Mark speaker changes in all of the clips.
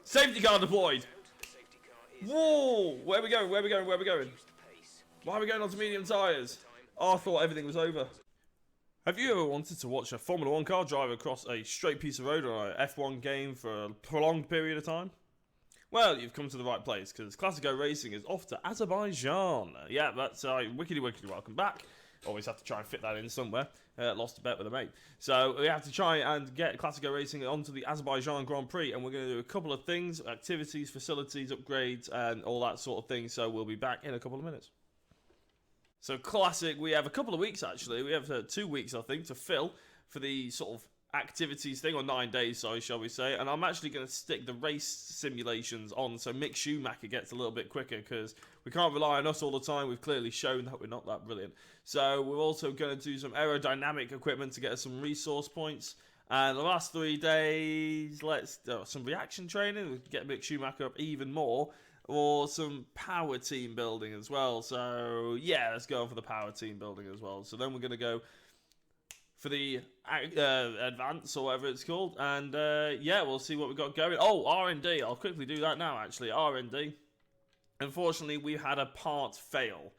Speaker 1: Safety car deployed. Whoa! Where are we going? Where are we going? Where are we going? Why are we going onto medium tyres? Oh, I thought everything was over. Have you ever wanted to watch a Formula 1 car drive across a straight piece of road or an F1 game for a prolonged period of time? Well, you've come to the right place, because Classico Racing is off to Azerbaijan. Yeah, that's wickedy welcome back. Always have to try and fit that in somewhere. Lost a bet with a mate. So we have to try and get Classico Racing onto the Azerbaijan Grand Prix, and we're going to do a couple of things, activities, facilities, upgrades, and all that sort of thing. So we'll be back in a couple of minutes. So Classic, we have a couple of weeks actually. We have 2 weeks, I think, to fill for the sort of activities thing, or 9 days, sorry, shall we say. And I'm actually going to stick the race simulations on so Mick Schumacher gets a little bit quicker, because we can't rely on us all the time. We've clearly shown that we're not that brilliant. So we're also going to do some aerodynamic equipment to get us some resource points. And the last 3 days, let's do some reaction training, get Mick Schumacher up even more, or some power team building as well. So yeah, let's go for the power team building as well. So then we're going to go for the advance, or whatever it's called, and yeah, we'll see what we've got going. Oh, R&D, I'll quickly do that now actually. R&D, unfortunately we had a part fail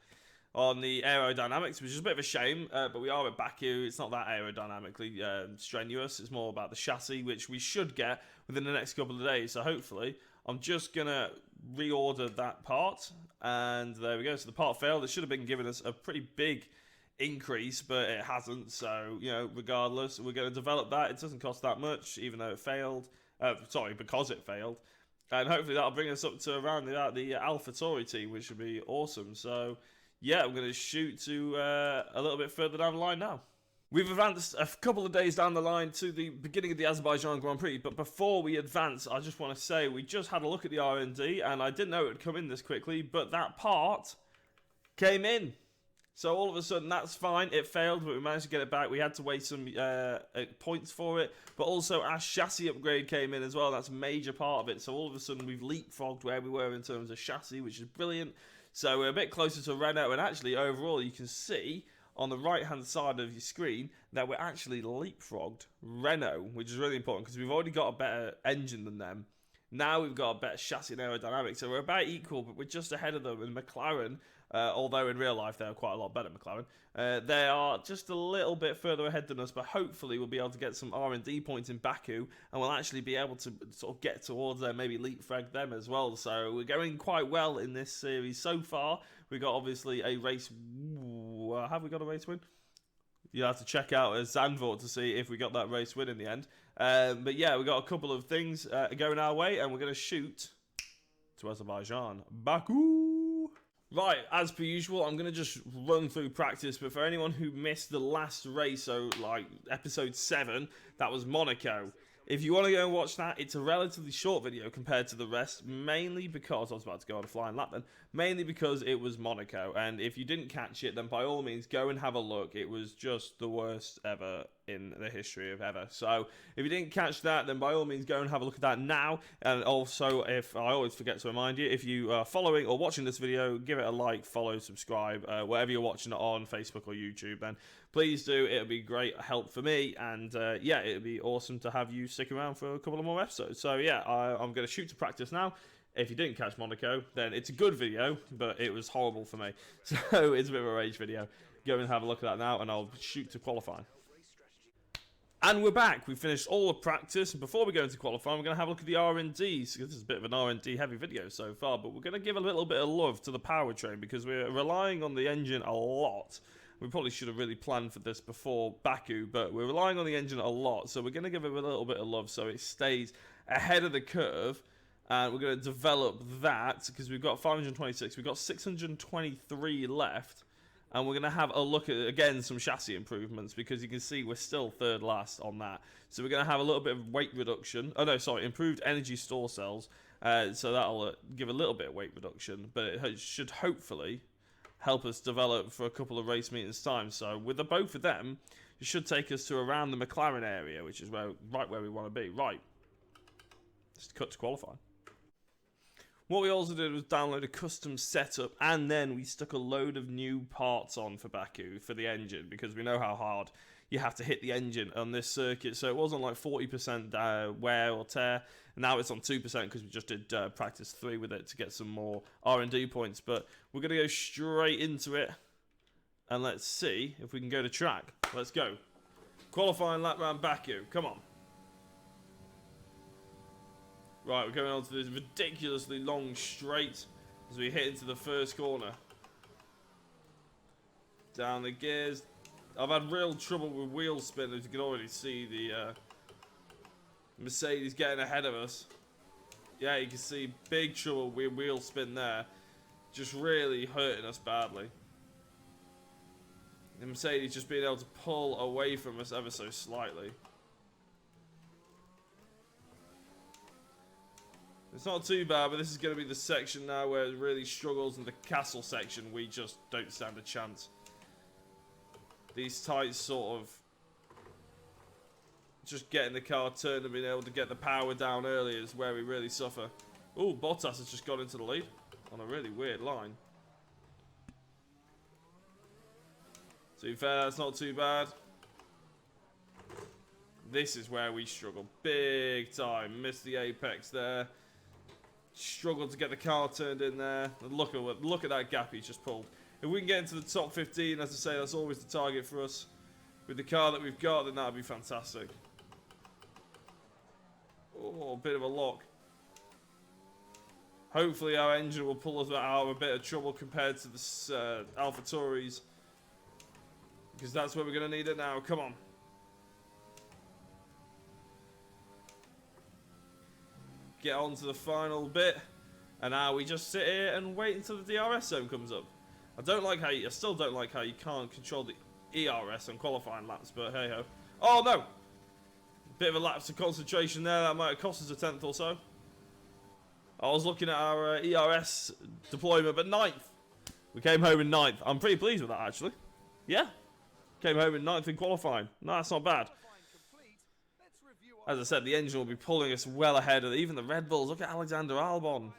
Speaker 1: on the aerodynamics, which is a bit of a shame, but we are at Baku. It's not that aerodynamically strenuous. It's more about the chassis, which we should get within the next couple of days. So hopefully I'm just gonna reorder that part, and there we go. So the part failed. It should have been giving us a pretty big increase, but it hasn't. So, you know, regardless, we're going to develop that. It doesn't cost that much, even though it failed. Because it failed. And hopefully that'll bring us up to around the AlphaTauri team, which would be awesome. So yeah, I'm going to shoot to a little bit further down the line now. We've advanced a couple of days down the line to the beginning of the Azerbaijan Grand Prix, but before we advance, I just want to say we just had a look at the R&D, and I didn't know it would come in this quickly, but that part came in. So all of a sudden, that's fine. It failed, but we managed to get it back. We had to wait some points for it, but also our chassis upgrade came in as well. That's a major part of it. So all of a sudden, we've leapfrogged where we were in terms of chassis, which is brilliant. So we're a bit closer to Renault, and actually, overall, you can see on the right-hand side of your screen that we're actually leapfrogged Renault, which is really important because we've already got a better engine than them. Now we've got a better chassis and aerodynamics, so we're about equal, but we're just ahead of them. And McLaren, although in real life they're quite a lot better, McLaren, they are just a little bit further ahead than us, but hopefully we'll be able to get some R&D points in Baku, and we'll actually be able to sort of get towards them, maybe leapfrog them as well. So we're going quite well in this series so far. We got obviously a race. Have we got a race win? You'll have to check out Zandvoort to see if we got that race win in the end. But yeah, we got a couple of things going our way, and we're going to shoot to Azerbaijan. Baku! Right, as per usual, I'm going to just run through practice, but for anyone who missed the last race, so like episode 7, that was Monaco. If you want to go and watch that, it's a relatively short video compared to the rest, mainly because, I was about to go on a flying lap then, mainly because it was Monaco, and if you didn't catch it, then by all means, go and have a look. It was just the worst ever in the history of ever. So, if you didn't catch that, then by all means, go and have a look at that now, and also, if I always forget to remind you, if you are following or watching this video, give it a like, follow, subscribe, wherever you're watching it on, Facebook or YouTube, then please do. It'll be great help for me, and yeah, it'll be awesome to have you stick around for a couple of more episodes. So yeah, I'm going to shoot to practice now. If you didn't catch Monaco, then it's a good video, but it was horrible for me. So it's a bit of a rage video. Go and have a look at that now, and I'll shoot to qualify. And we're back. We finished all the practice, and before we go into qualifying, we're going to have a look at the R&D. So this is a bit of an R&D heavy video so far, but we're going to give a little bit of love to the powertrain because we're relying on the engine a lot. We probably should have really planned for this before Baku, but we're relying on the engine a lot, so we're going to give it a little bit of love so it stays ahead of the curve, and we're going to develop that because we've got 526, we've got 623 left, and we're going to have a look at, again, some chassis improvements because you can see we're still third last on that. So we're going to have a little bit of weight reduction, improved energy store cells, so that'll give a little bit of weight reduction, but it should hopefully help us develop for a couple of race meetings time. So with the both of them, it should take us to around the McLaren area, which is right where we want to be. Right, let's cut to qualify. What we also did was download a custom setup, and then we stuck a load of new parts on for Baku for the engine because we know how hard you have to hit the engine on this circuit. So it was on like 40% wear or tear, and now it's on 2% because we just did practice 3 with it to get some more R&D points. But we're going to go straight into it, and let's see if we can go to track. Let's go. Qualifying lap round Baku. Come on. Right, we're going on to this ridiculously long straight as we hit into the first corner. Down the gears. I've had real trouble with wheel spin, as you can already see the Mercedes getting ahead of us. Yeah, you can see big trouble with wheel spin there. Just really hurting us badly. The Mercedes just being able to pull away from us ever so slightly. It's not too bad, but this is going to be the section now where it really struggles. In the castle section, we just don't stand a chance. These tights sort of just getting the car turned and being able to get the power down early is where we really suffer. Ooh, Bottas has just got into the lead on a really weird line. To be fair, that's not too bad. This is where we struggle big time. Missed the apex there. Struggled to get the car turned in there. And look at that gap he's just pulled. If we can get into the top 15, as I say, that's always the target for us. With the car that we've got, then that would be fantastic. Oh, a bit of a lock. Hopefully our engine will pull us out of a bit of trouble compared to the AlphaTauris. Because that's where we're going to need it now. Come on. Get on to the final bit. And now we just sit here and wait until the DRS zone comes up. I still don't like how you can't control the ERS on qualifying laps, but hey ho. Oh no! Bit of a lapse of concentration there, that might have cost us a 10th or so. I was looking at our ERS deployment, but 9th. We came home in 9th. I'm pretty pleased with that actually. Yeah. Came home in 9th in qualifying. No, that's not bad. As I said, the engine will be pulling us well ahead of even the Red Bulls. Look at Alexander Albon.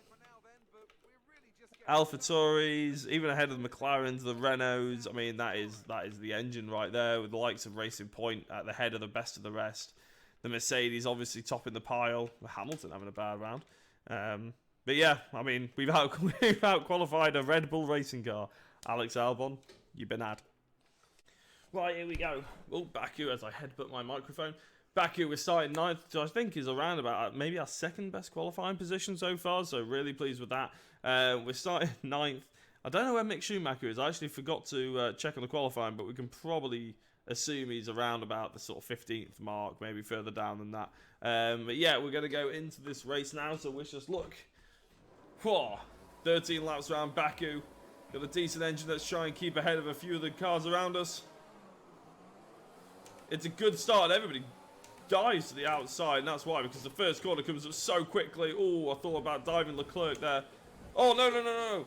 Speaker 1: AlphaTauris, even ahead of the McLarens, the Renaults. I mean, that is the engine right there, with the likes of Racing Point at the head of the best of the rest. The Mercedes obviously topping the pile. Hamilton having a bad round. But yeah, I mean, we've out-qualified a Red Bull racing car. Alex Albon, you've been had. Right, here we go. Oh, Baku, as I headbutt my microphone. Baku, we're starting 9th, which I think is around about maybe our 2nd best qualifying position so far, so really pleased with that. We're starting 9th. I don't know where Mick Schumacher is. I actually forgot to check on the qualifying, but we can probably assume he's around about the sort of 15th mark, maybe further down than that. But yeah, we're going to go into this race now, so wish us luck. Whoa, 13 laps around Baku. Got a decent engine. Let's try and keep ahead of a few of the cars around us. It's a good start. Everybody dives to the outside, and that's why, because the first corner comes up so quickly. Oh, I thought about diving Leclerc there. Oh, no.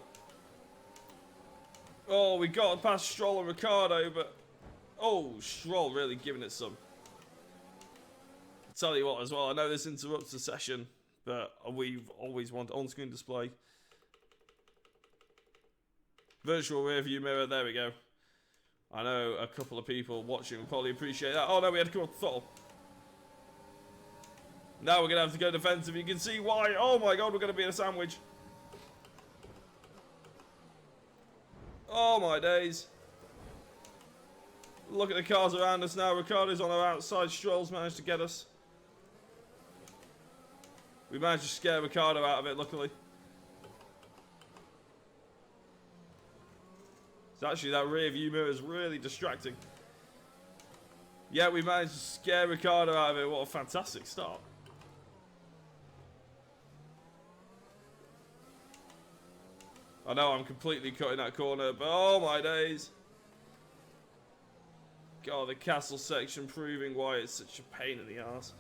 Speaker 1: Oh, we got past Stroll and Ricciardo, but... Oh, Stroll really giving it some. I'll tell you what as well, I know this interrupts the session, but we've always wanted on-screen display. Virtual rear view mirror, there we go. I know a couple of people watching will probably appreciate that. Oh no, we had to come off the throttle. Now we're going to have to go defensive. You can see why. Oh my god, we're going to be in a sandwich. Oh my days. Look at the cars around us now. Ricciardo's on our outside. Stroll's managed to get us. We managed to scare Ricciardo out of it, luckily. So actually, that rear view mirror is really distracting. Yeah, we managed to scare Ricciardo out of it. What a fantastic start. I know I'm completely cutting that corner, but oh my days. God, the castle section proving why it's such a pain in the arse.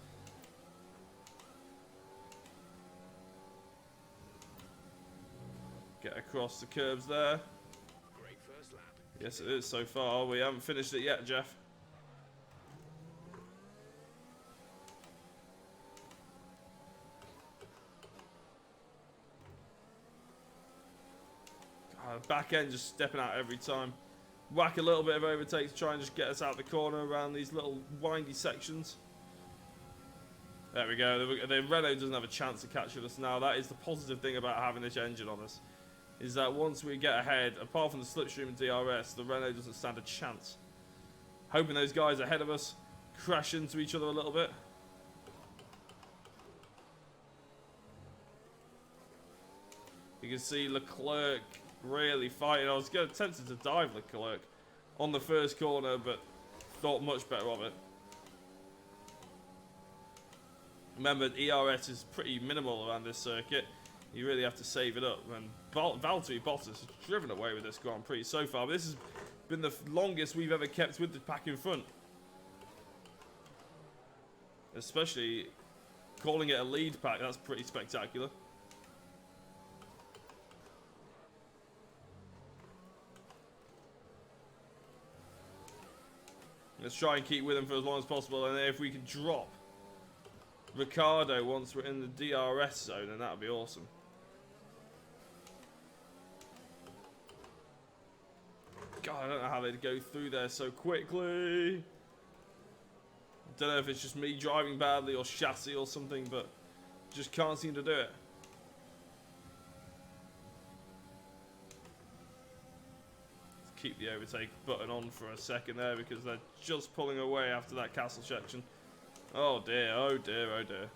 Speaker 1: Get across the curbs there.
Speaker 2: Great first lap.
Speaker 1: Yes, it is so far. We haven't finished it yet, Jeff. God, back end just stepping out every time. whack a little bit of overtake to try and just get us out the corner around these little windy sections. There we go. The Renault doesn't have a chance of catching us now. That is the positive thing about having this engine on us, is that once we get ahead, apart from the slipstream and DRS, the Renault doesn't stand a chance. Hoping those guys ahead of us crash into each other a little bit. You can see Leclerc really fighting. I was tempted to dive Leclerc on the first corner, but thought much better of it. Remember, ERS is pretty minimal around this circuit. You really have to save it up. And Valtteri Bottas has driven away with this Grand Prix so far. But this has been the longest we've ever kept with the pack in front. Especially calling it a lead pack, that's pretty spectacular. Let's try and keep with him for as long as possible, and if we can drop Ricciardo once we're in the DRS zone, then that would be awesome. God, I don't know how they'd go through there so quickly. Don't know if it's just me driving badly or chassis or something, but just can't seem to do it. Keep the overtake button on for a second there because they're just pulling away after that castle section. Oh dear, oh dear, oh dear.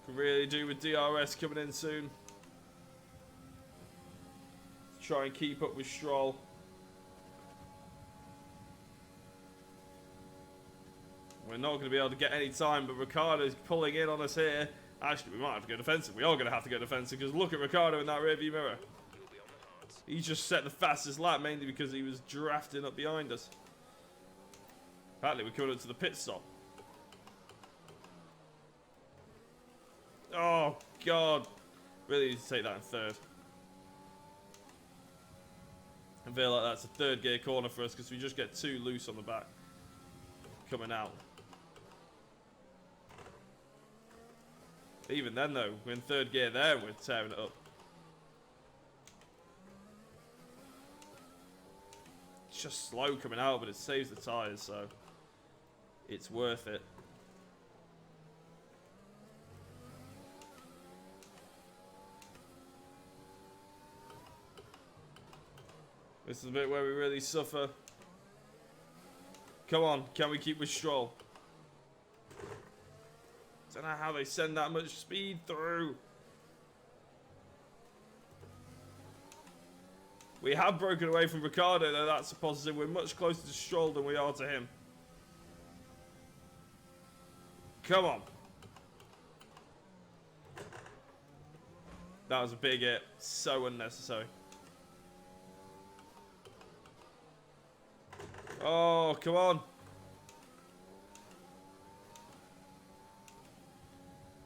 Speaker 1: Can really do with DRS coming in soon. Try and keep up with Stroll. We're not going to be able to get any time, but Ricciardo's pulling in on us here. Actually, we might have to go defensive. We are going to have to go defensive because look at Ricciardo in that rearview mirror. He just set the fastest lap mainly because he was drafting up behind us. Apparently, we're coming up to the pit stop. Oh, God. Really need to take that in third. I feel like that's a third gear corner for us because we just get too loose on the back coming out. Even then though, we're in third gear there, we're tearing it up. It's just slow coming out, but it saves the tyres, so it's worth it. This is the bit where we really suffer. Come on, can we keep with Stroll? Don't know how they send that much speed through. We have broken away from Ricciardo though, that's a positive. We're much closer to Stroll than we are to him. Come on. That was a big hit. So unnecessary. Oh, come on.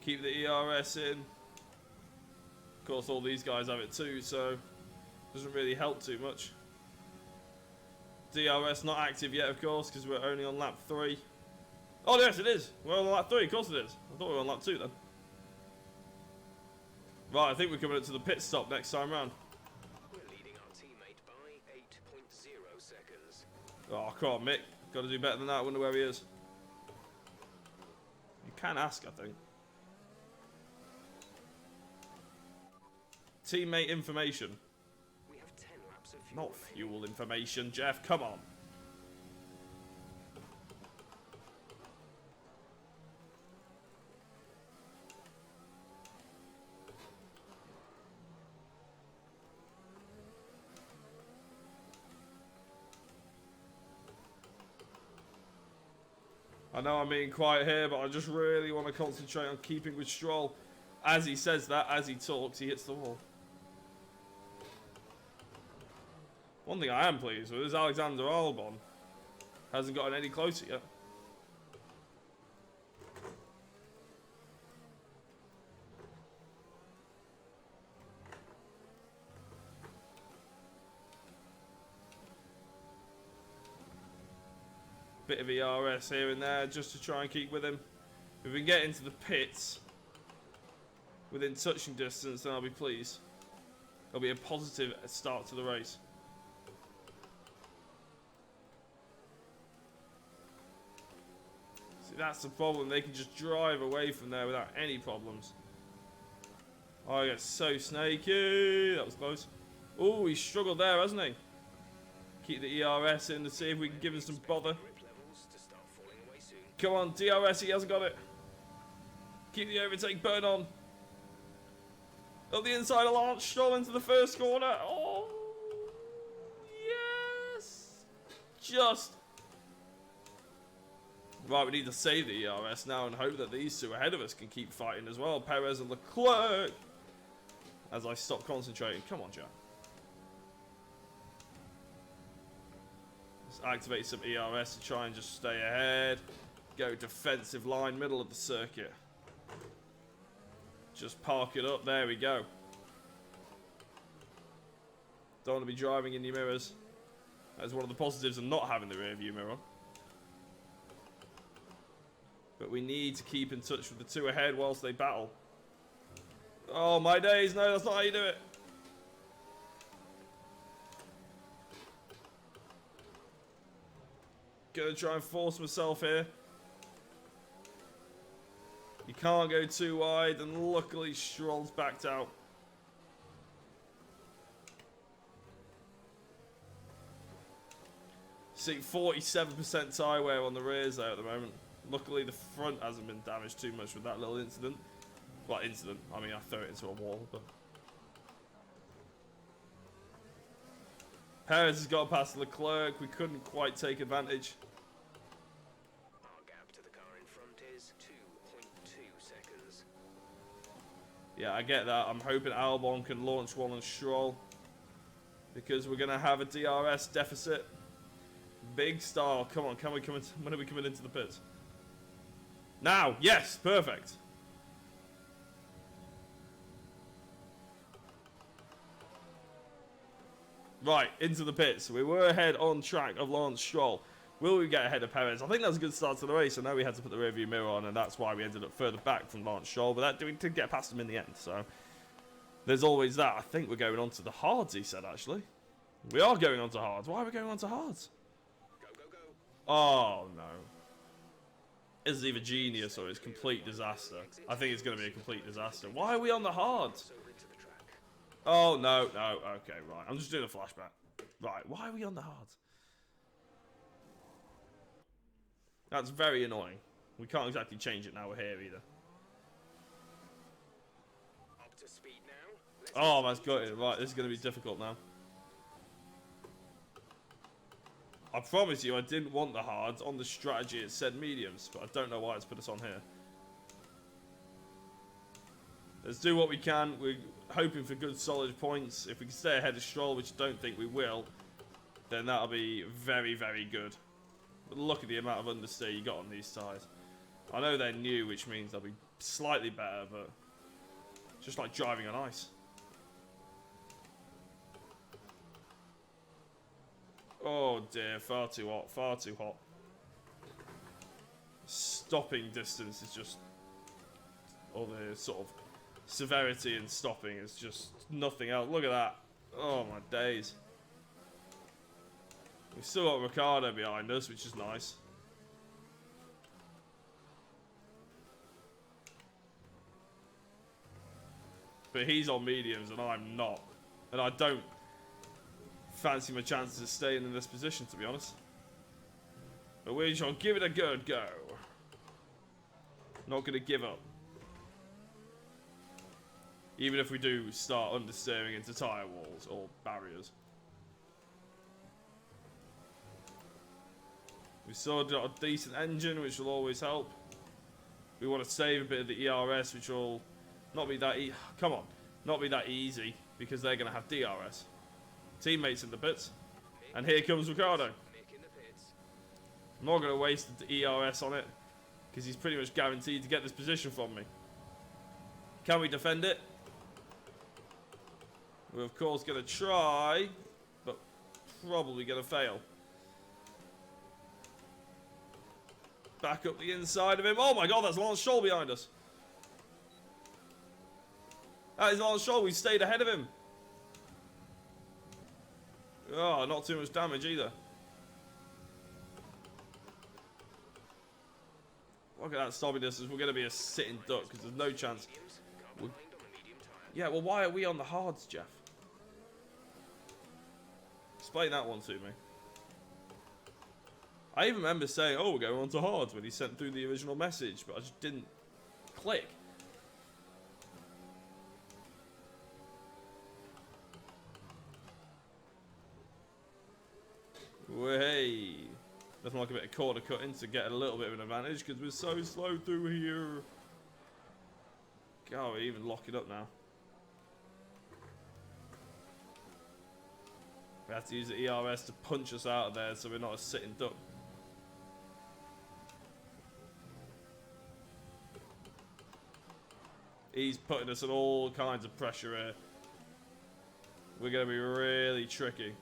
Speaker 1: Keep the ERS in. Of course, all these guys have it too, so doesn't really help too much. DRS not active yet, of course, because we're only on lap 3. Oh, yes, it is. We're on lap 3. Of course it is. I thought we were on lap 2 then. Right, I think we're coming up to the pit stop next time round.
Speaker 2: We're leading our teammate by 8.0 seconds.
Speaker 1: Oh, come on, Mick. Got to do better than that. I wonder where he is. You can ask, I think. Teammate information.
Speaker 2: We have 10 laps of fuel.
Speaker 1: Not fuel information, Jeff. Come on. I know I'm being quiet here, but I just really want to concentrate on keeping with Stroll. As he says that, as he talks, he hits the wall. One thing I am pleased with is Alexander Albon hasn't gotten any closer yet. Bit of ERS here and there just to try and keep with him. If we can get into the pits within touching distance, then I'll be pleased. It'll be a positive start to the race. See, that's the problem. They can just drive away from there without any problems. Oh, I get so snaky. That was close. Oh, he struggled there, hasn't he? Keep the ERS in to see if we can give him some bother. Come on, DRS, he hasn't got it. Keep the overtake burn on. Up the inside of Lance Stroll into the first corner. Oh, yes. Just. Right, we need to save the ERS now and hope that these two ahead of us can keep fighting as well. Perez and Leclerc. As I stop concentrating. Come on, Jack. Let's activate some ERS to try and just stay ahead. Go defensive line, middle of the circuit. Just park it up. There we go. Don't want to be driving in your mirrors. That's one of the positives of not having the rear view mirror on. But we need to keep in touch with the two ahead whilst they battle. Oh, my days. No, that's not how you do it. Gonna try and force myself here. You can't go too wide, and luckily Stroll's backed out. See, 47% tyre wear on the rears there at the moment. Luckily the front hasn't been damaged too much with that little incident. Well, incident, I mean I threw it into a wall, but... Perez has got past Leclerc, we couldn't quite take advantage.
Speaker 2: Our gap to the car in front is 2.2 seconds.
Speaker 1: Yeah, I get that. I'm hoping Albon can launch one on Stroll. Because we're going to have a DRS deficit. Big style. Come on, can we come in? When are we coming into the pits? Now! Yes! Perfect! Right, into the pits. We were ahead on track of Lance Stroll. Will we get ahead of Perez? I think that's a good start to the race. I know we had to put the rear view mirror on, and that's why we ended up further back from Lance Stroll, but that we did get past him in the end, so there's always that. I think we're going on to the hards, he said, actually. We are going on to hards. Why are we going on to hards?
Speaker 2: Go, go, go.
Speaker 1: Oh, no. This is either genius or it's complete disaster. I think it's going to be a complete disaster. Why are we on the hards?
Speaker 2: Over into the track.
Speaker 1: Oh, no, no. Okay, right. I'm just doing a flashback. Right, why are we on the hards? That's very annoying. We can't exactly change it now we're here either.
Speaker 2: Up to speed now.
Speaker 1: Oh, that's got it. Right, this is going to be difficult now. I promise you I didn't want the hards. On the strategy it said mediums, but I don't know why it's put us on here. Let's do what we can. We're hoping for good solid points. If we can stay ahead of Stroll, which I don't think we will, then that'll be very, very good. But look at the amount of understeer you got on these tyres. I know they're new, which means they'll be slightly better, but just like driving on ice. Oh dear, far too hot, far too hot. Stopping distance is just... or the sort of severity in stopping is just nothing else. Look at that. Oh my days. We've still got Ricciardo behind us, which is nice. But he's on mediums and I'm not. And I don't fancy my chances of staying in this position, to be honest. But we shall give it a good go. Not going to give up. Even if we do start understeering into tyre walls or barriers. We've still got a decent engine, which will always help. We want to save a bit of the ERS, which will not be that come on, not be that easy, because they're going to have DRS. Teammates in the pits. And here comes Ricciardo. I'm not going to waste the ERS on it, because he's pretty much guaranteed to get this position from me. Can we defend it? We're of course going to try, but probably going to fail. Back up the inside of him. Oh my god, that's Lance Stroll behind us. That is Lance Stroll. We stayed ahead of him. Oh, not too much damage either. Look at that stopping distance. We're going to be a sitting duck because there's no chance. Yeah, well, why are we on the hards, Jeff? Explain that one to me. I even remember saying, oh, we're going on to hards when he sent through the original message, but I just didn't click. Hey, nothing like a bit of corner cutting to get a little bit of an advantage because we're so slow through here. God, we even lock it up now. We have to use the ERS to punch us out of there so we're not a sitting duck. He's putting us in all kinds of pressure here. We're going to be really tricky.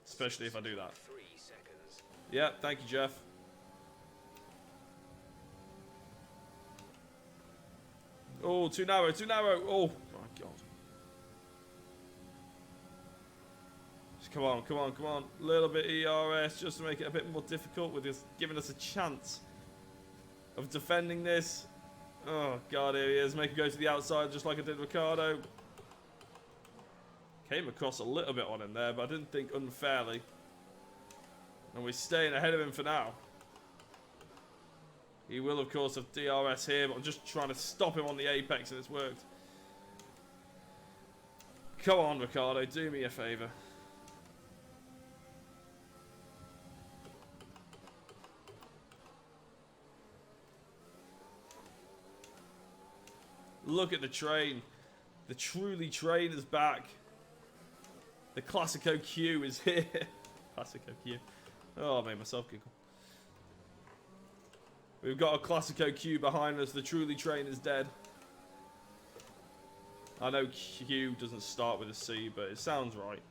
Speaker 1: Especially if I do that. Yeah, thank you, Jeff. Oh, too narrow, too narrow. Oh, my God. Just come on, come on, come on. A little bit ERS just to make it a bit more difficult with this, giving us a chance of defending this. Oh, God, here he is. Make him go to the outside just like I did Ricciardo. Came across a little bit on him there, but I didn't think unfairly. And we're staying ahead of him for now. He will, of course, have DRS here, but I'm just trying to stop him on the apex, and it's worked. Come on, Ricciardo, do me a favour. Look at the train. The truly train is back. The Classico Q is here. Classico Q. Oh, I made myself giggle. We've got a Classico Q behind us. The truly train is dead. I know Q doesn't start with a C, but it sounds right.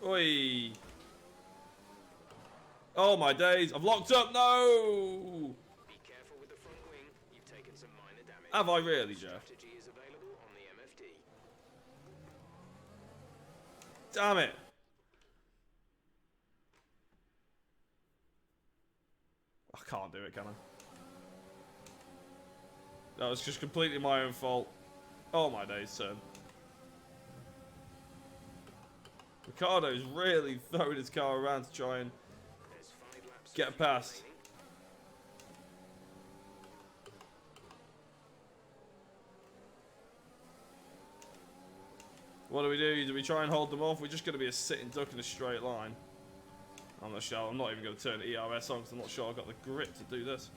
Speaker 1: Oi. Oh my days. I've locked up. No.
Speaker 2: Be careful with the front wing. You've taken some minor damage.
Speaker 1: Have I really, Jeff?
Speaker 2: Strategy is available on the MFD.
Speaker 1: Damn it. I can't do it, can I? That was just completely my own fault. Oh my days, son. Ricciardo's really throwing his car around to try and get past. What do we do? Do we try and hold them off? We're just going to be a sitting duck in a straight line. I'm not sure. I'm not even going to turn the ERS on because I'm not sure I've got the grip to do this.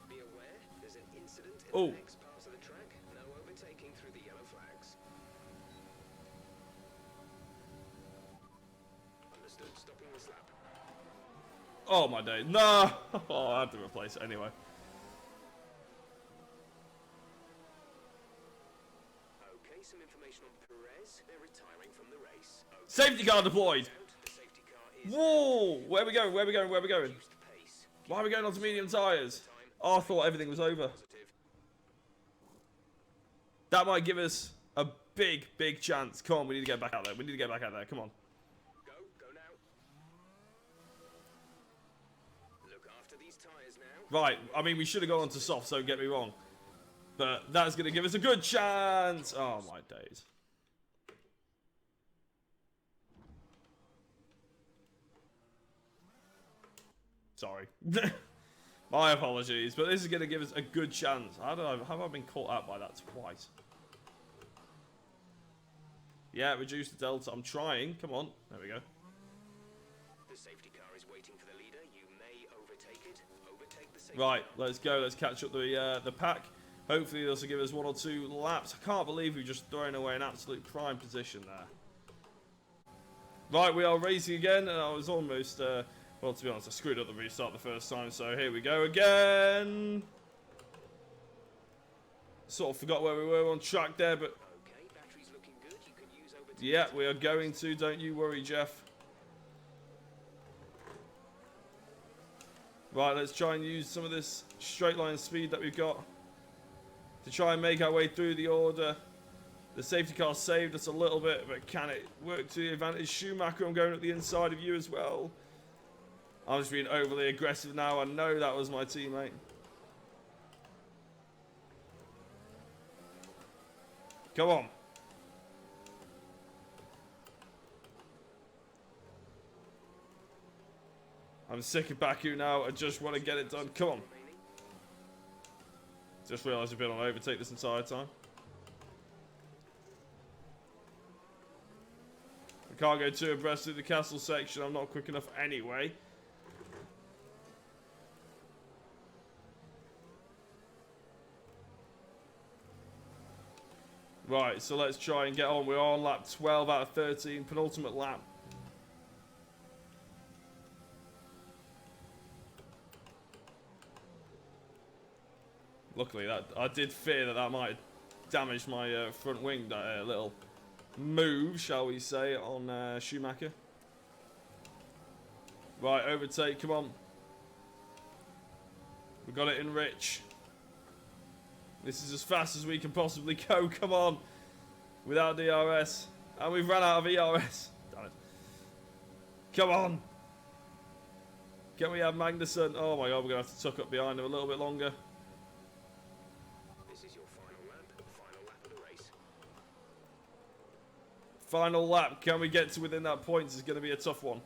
Speaker 2: Be aware, there's an incident in the next part of the track. No overtaking through the yellow flags. Understood. Stopping this lap.
Speaker 1: Oh my day. No! Oh, I have to replace it anyway.
Speaker 2: Okay, some information on Perez. They're retiring from the race. Okay.
Speaker 1: Safety car deployed!
Speaker 2: The safety car is
Speaker 1: Whoa! Where are we going? Where are we going? Where are we going?
Speaker 2: reduced pace.
Speaker 1: Why are we going onto medium tyres? Oh, I thought everything was over.
Speaker 2: Positive.
Speaker 1: That might give us a big, big chance. Come on, we need to get back out there. We need to get back out there. Come on.
Speaker 2: Go now. Look after these tyres now.
Speaker 1: Right, I mean, we should have gone on to soft, so don't get me wrong. But that's going to give us a good chance. Oh, my days. Sorry. My apologies, but this is going to give us a good chance. Have I been caught out by that twice? Yeah, reduce the delta. I'm trying. Come on. There we go.
Speaker 2: The safety car is waiting for the leader. You may overtake it. Overtake the safety
Speaker 1: Right,
Speaker 2: car.
Speaker 1: let's go. Let's catch up the pack. Hopefully this will give us 1 or 2 laps. I can't believe we've just thrown away an absolute prime position there. Right, we are racing again, and I was almost, well, to be honest, I screwed up the restart the first time, so here we go again. Sort of forgot where we were on track there, but
Speaker 2: Okay, battery's looking good. You can use overtake.
Speaker 1: yeah, we are going to. Don't you worry, Jeff. Right, let's try and use some of this straight line speed that we've got to try and make our way through the order. The safety car saved us a little bit, but can it work to the advantage? Schumacher, I'm going up the inside of you as well. I'm just being overly aggressive now. I know that was my teammate. Come on. I'm sick of Baku now. I just want to get it done. Come on. Just realised I've been on overtake this entire time. I can't go too abreast through the castle section. I'm not quick enough anyway. Right, so let's try and get on. We're on lap 12 out of 13, penultimate lap. Luckily, that I did fear that that might damage my front wing, that little move, shall we say, on Schumacher. Right, overtake, come on. We got it in Rich. This is as fast as we can possibly go, come on. Without DRS. And we've run out of ERS. Damn it. Come on. Can we have Magnussen? Oh my god, we're going to have to tuck up behind him a little bit longer.
Speaker 2: This is your final lap of the race.
Speaker 1: Final lap, can we get to within that point? It's going to be a tough one.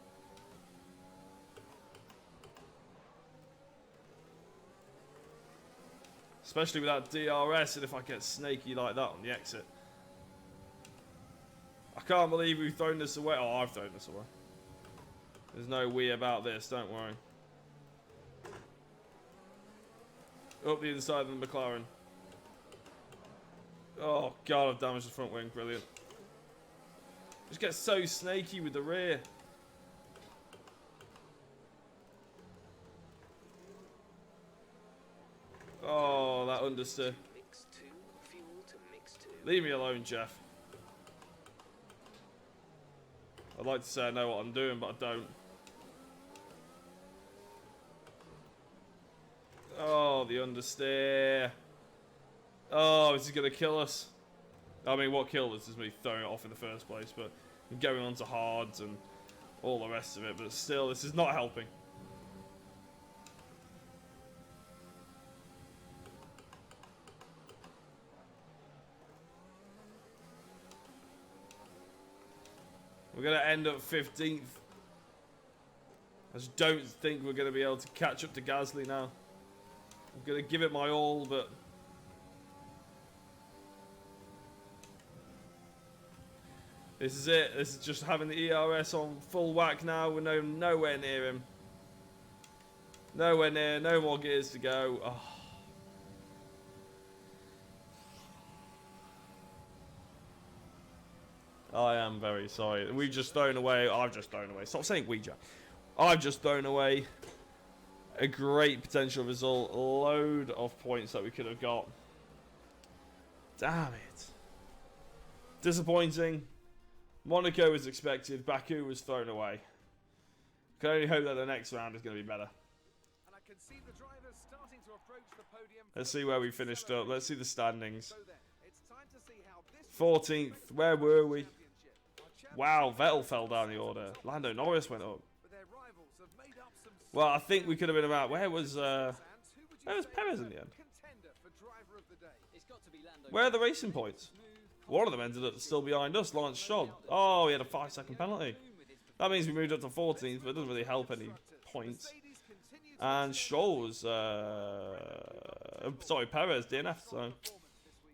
Speaker 1: Especially without DRS, and if I get snaky like that on the exit. I can't believe we've thrown this away. Oh, I've thrown this away. There's no we about this, don't worry. Up the inside of the McLaren. Oh god, I've damaged the front wing, brilliant. Just get so snaky with the rear. Oh, that understeer.
Speaker 2: Mix 2, fuel to mix 2.
Speaker 1: Leave me alone, Jeff. I'd like to say I know what I'm doing, but I don't. Oh, the understeer. Oh, this is going to kill us. I mean, what killed us is me throwing it off in the first place, but going on to hards and all the rest of it. But still, this is not helping. We're going to end up 15th. I just don't think we're going to be able to catch up to Gasly now. I'm going to give it my all, but... this is it. This is just having the ERS on full whack now. We're nowhere near him. Nowhere near. No more gears to go. Oh. I am very sorry. We've just thrown away. I've just thrown away. Stop saying we, Jack. I've just thrown away a great potential result. A load of points that we could have got. Damn it. Disappointing. Monaco was expected. Baku was thrown away. Can only hope that the next round is going to be better.
Speaker 3: And I can see the drivers starting to approach the podium.
Speaker 1: Let's see where we finished up. Let's see the standings.
Speaker 3: So then, it's time to see how this
Speaker 1: 14th. Where were we? Wow, Vettel fell down the order. Lando Norris went up.
Speaker 3: But their rivals have made up some
Speaker 1: Well, I think we could have been about... Where was Perez in the end?
Speaker 3: contender for driver of the day. It's got to be Lando.
Speaker 1: Where are the racing points? One of them ended up still behind us, Lawrence Stroll. Oh, he had a 5-second penalty. That means we moved up to 14th, but it doesn't really help any points. And Stroll was... sorry, Perez, DNF, so...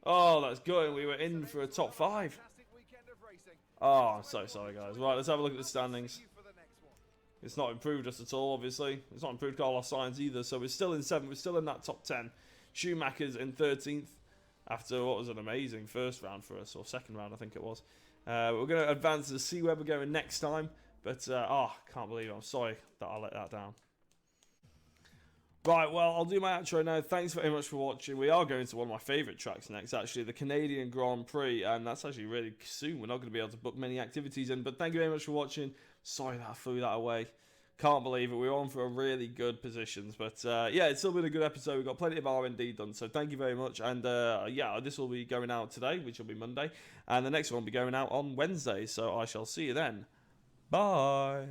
Speaker 1: Oh, that's good. We were in for a top 5. Oh, I'm so sorry, guys. Right, let's have a look at the standings. It's not improved us at all, obviously. It's not improved Carlos Sainz either, so we're still in 7th. We're still in that top 10. Schumacher's in 13th after what was an amazing first round for us, or second round, I think it was. We're going to advance to see where we're going next time, but, can't believe it. I'm sorry that I let that down. Right, well, I'll do my outro now. Thanks very much for watching. We are going to one of my favourite tracks next, actually, the Canadian Grand Prix, and that's actually really soon. We're not going to be able to book many activities in, but thank you very much for watching. Sorry that I threw that away. Can't believe it. We were on for a really good positions. But yeah, it's still been a good episode. We've got plenty of R&D done. So thank you very much. And yeah, this will be going out today, which will be Monday. And the next one will be going out on Wednesday. So I shall see you then. Bye.